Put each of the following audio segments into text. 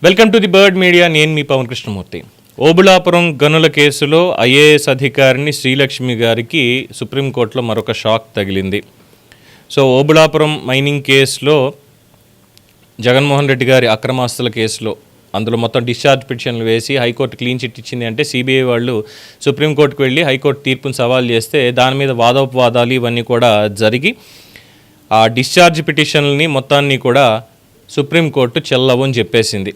Welcome to the bird media. నేను మీ పవన్ కృష్ణమూర్తి. ఓబుళాపురం గనుల కేసులో ఐఏఎస్ అధికారిని శ్రీలక్ష్మి గారికి సుప్రీంకోర్టులో మరొక షాక్ తగిలింది. సో ఓబుళాపురం మైనింగ్ కేసులో జగన్మోహన్ రెడ్డి గారి అక్రమాస్తుల కేసులో అందులో మొత్తం డిశ్చార్జ్ పిటిషన్లు వేసి హైకోర్టు క్లీన్ చిట్ ఇచ్చింది. అంటే సిబిఐ వాళ్ళు సుప్రీంకోర్టుకు వెళ్ళి హైకోర్టు తీర్పును సవాల్ చేస్తే దాని మీద వాదోపవాదాలు ఇవన్నీ కూడా జరిగి ఆ డిశ్చార్జ్ పిటిషన్లని మొత్తాన్ని కూడా సుప్రీంకోర్టు చెల్లవు అని చెప్పేసింది.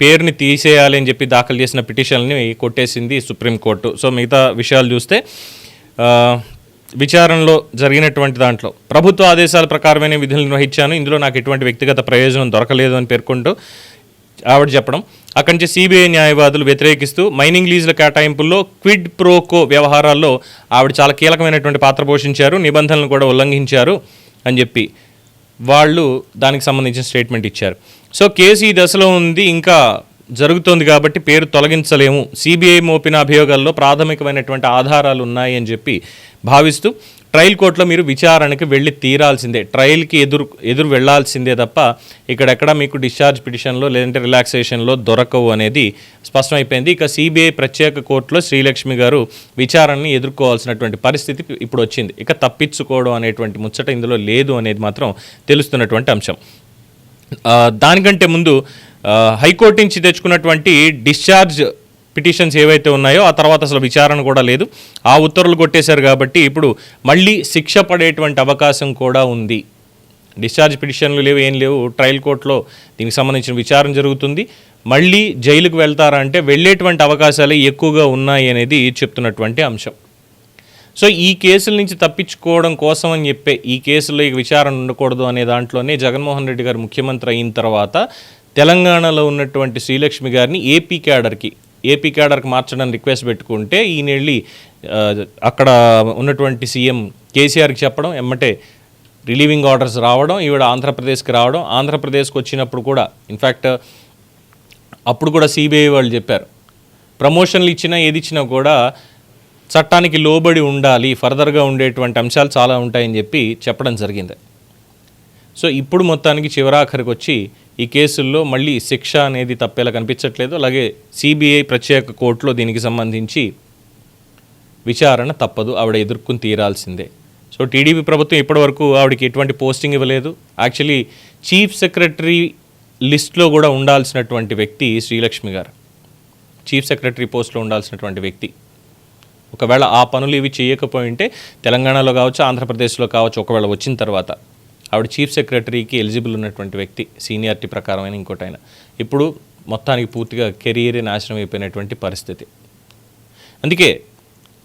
పేరుని తీసేయాలి అని చెప్పి దాఖలు చేసిన పిటిషన్ని కొట్టేసింది సుప్రీంకోర్టు. సో మిగతా విషయాలు చూస్తే విచారణలో జరిగినటువంటి దాంట్లో ప్రభుత్వ ఆదేశాల ప్రకారమైన విధులు నిర్వహించాను, ఇందులో నాకు ఎటువంటి వ్యక్తిగత ప్రయోజనం దొరకలేదు అని పేర్కొంటూ ఆవిడ చెప్పడం. అక్కడి నుంచి సిబిఐ న్యాయవాదులు వ్యతిరేకిస్తూ మైనింగ్ లీజుల కేటాయింపుల్లో క్విడ్ ప్రోకో వ్యవహారాల్లో ఆవిడ చాలా కీలకమైనటువంటి పాత్ర పోషించారు, నిబంధనలను కూడా ఉల్లంఘించారు అని చెప్పి వాళ్ళు దానికి సంబంధించిన స్టేట్మెంట్ ఇచ్చారు. సో కేసు ఈ దశలో ఉంది, ఇంకా జరుగుతోంది కాబట్టి పేరు తొలగించలేము, సిబిఐ మోపిన అభియోగాల్లో ప్రాథమికమైనటువంటి ఆధారాలు ఉన్నాయి అని చెప్పి భావిస్తూ ట్రయల్ కోర్టులో మీరు విచారణకి వెళ్ళి తీరాల్సిందే, ట్రయల్కి ఎదురు వెళ్లాల్సిందే తప్ప ఇక్కడెక్కడ మీకు డిశ్చార్జ్ పిటిషన్లో లేదంటే రిలాక్సేషన్లో దొరకవు అనేది స్పష్టమైపోయింది. ఇక సిబిఐ ప్రత్యేక కోర్టులో శ్రీలక్ష్మి గారు విచారణని ఎదుర్కోవాల్సినటువంటి పరిస్థితి ఇప్పుడు వచ్చింది. ఇక తప్పించుకోవడం అనేటువంటి ముచ్చట ఇందులో లేదు అనేది మాత్రం తెలుస్తున్నటువంటి అంశం. దానికంటే ముందు హైకోర్టు నుంచి తెచ్చుకున్నటువంటి డిశ్చార్జ్ పిటిషన్స్ ఏవైతే ఉన్నాయో ఆ తర్వాత అసలు విచారణ కూడా లేదు, ఆ ఉత్తర్వులు కొట్టేశారు కాబట్టి ఇప్పుడు మళ్ళీ శిక్ష పడేటువంటి అవకాశం కూడా ఉంది. డిశ్చార్జ్ పిటిషన్లు లేవు, ఏం లేవు, ట్రయల్ కోర్టులో దీనికి సంబంధించిన విచారణ జరుగుతుంది. మళ్ళీ జైలుకు వెళ్తారంటే వెళ్ళేటువంటి అవకాశాలు ఎక్కువగా ఉన్నాయి అనేది చెప్తున్నటువంటి అంశం. సో ఈ కేసుల నుంచి తప్పించుకోవడం కోసం అని చెప్పే ఈ కేసులో విచారణ ఉండకూడదు అనే దాంట్లోనే జగన్మోహన్ రెడ్డి గారు ముఖ్యమంత్రి అయిన తర్వాత తెలంగాణలో ఉన్నటువంటి శ్రీలక్ష్మి గారిని ఏపీ క్యాడర్కి మార్చడానికి రిక్వెస్ట్ పెట్టుకుంటే ఈయన వెళ్ళి అక్కడ ఉన్నటువంటి సీఎం కేసీఆర్కి చెప్పడం, ఎమ్మటే రిలీవింగ్ ఆర్డర్స్ రావడం, ఈవిడ ఆంధ్రప్రదేశ్కి రావడం. ఆంధ్రప్రదేశ్కి వచ్చినప్పుడు కూడా ఇన్ఫ్యాక్ట్ అప్పుడు కూడా సిబిఐ వాళ్ళు చెప్పారు ప్రమోషన్లు ఇచ్చినా ఏది ఇచ్చినా కూడా చట్టానికి లోబడి ఉండాలి, ఫర్దర్గా ఉండేటువంటి అంశాలు చాలా ఉంటాయని చెప్పి చెప్పడం జరిగింది. సో ఇప్పుడు మొత్తానికి చివరాఖరికి వచ్చి ఈ కేసుల్లో మళ్ళీ శిక్ష అనేది తప్పేలా కనిపించట్లేదు. అలాగే సిబిఐ ప్రత్యేక కోర్టులో దీనికి సంబంధించి విచారణ తప్పదు, ఆవిడ ఎదుర్కొని తీరాల్సిందే. సో టీడీపీ ప్రభుత్వం ఇప్పటివరకు ఆవిడకి ఎటువంటి పోస్టింగ్ ఇవ్వలేదు. యాక్చువల్లీ చీఫ్ సెక్రటరీ లిస్ట్లో కూడా ఉండాల్సినటువంటి వ్యక్తి శ్రీలక్ష్మి గారు, చీఫ్ సెక్రటరీ పోస్ట్లో ఉండాల్సినటువంటి వ్యక్తి. ఒకవేళ ఆ పనులు ఇవి చేయకపోయింటే తెలంగాణలో కావచ్చు, ఆంధ్రప్రదేశ్లో కావచ్చు, ఒకవేళ వచ్చిన తర్వాత ఆవిడ చీఫ్ సెక్రటరీకి ఎలిజిబుల్ ఉన్నటువంటి వ్యక్తి, సీనియారిటీ ప్రకారమైన ఇంకోటైనా. ఇప్పుడు మొత్తానికి పూర్తిగా కెరీరే నాశనం అయిపోయినటువంటి పరిస్థితి. అందుకే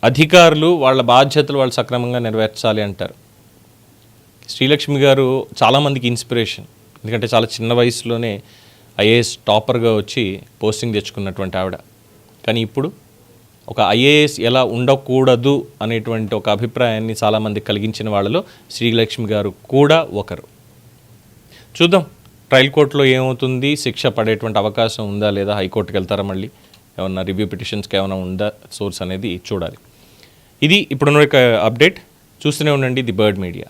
అధికారులు వాళ్ళ బాధ్యతలు వాళ్ళు సక్రమంగా నెరవేర్చాలి అంటారు. శ్రీలక్ష్మి గారు చాలామందికి ఇన్స్పిరేషన్, ఎందుకంటే చాలా చిన్న వయసులోనే ఐఏఎస్ టాపర్గా వచ్చి పోస్టింగ్ తెచ్చుకున్నటువంటి ఆవిడ. కానీ ఇప్పుడు ఒక ఐఏఎస్ ఎలా ఉండకూడదు అనేటువంటి ఒక అభిప్రాయాన్ని చాలామంది కలిగించిన వాళ్ళలో శ్రీలక్ష్మి గారు కూడా ఒకరు. చూద్దాం ట్రయల్ కోర్టులో ఏమవుతుంది, శిక్ష పడేటువంటి అవకాశం ఉందా లేదా, హైకోర్టుకి వెళ్తారా, మళ్ళీ ఏమన్నా రివ్యూ పిటిషన్స్కి ఏమైనా ఉందా సోర్స్ అనేది చూడాలి. ఇది ఇప్పుడున్న ఒక అప్డేట్. చూస్తూనే ఉండండి ది బర్డ్ మీడియా.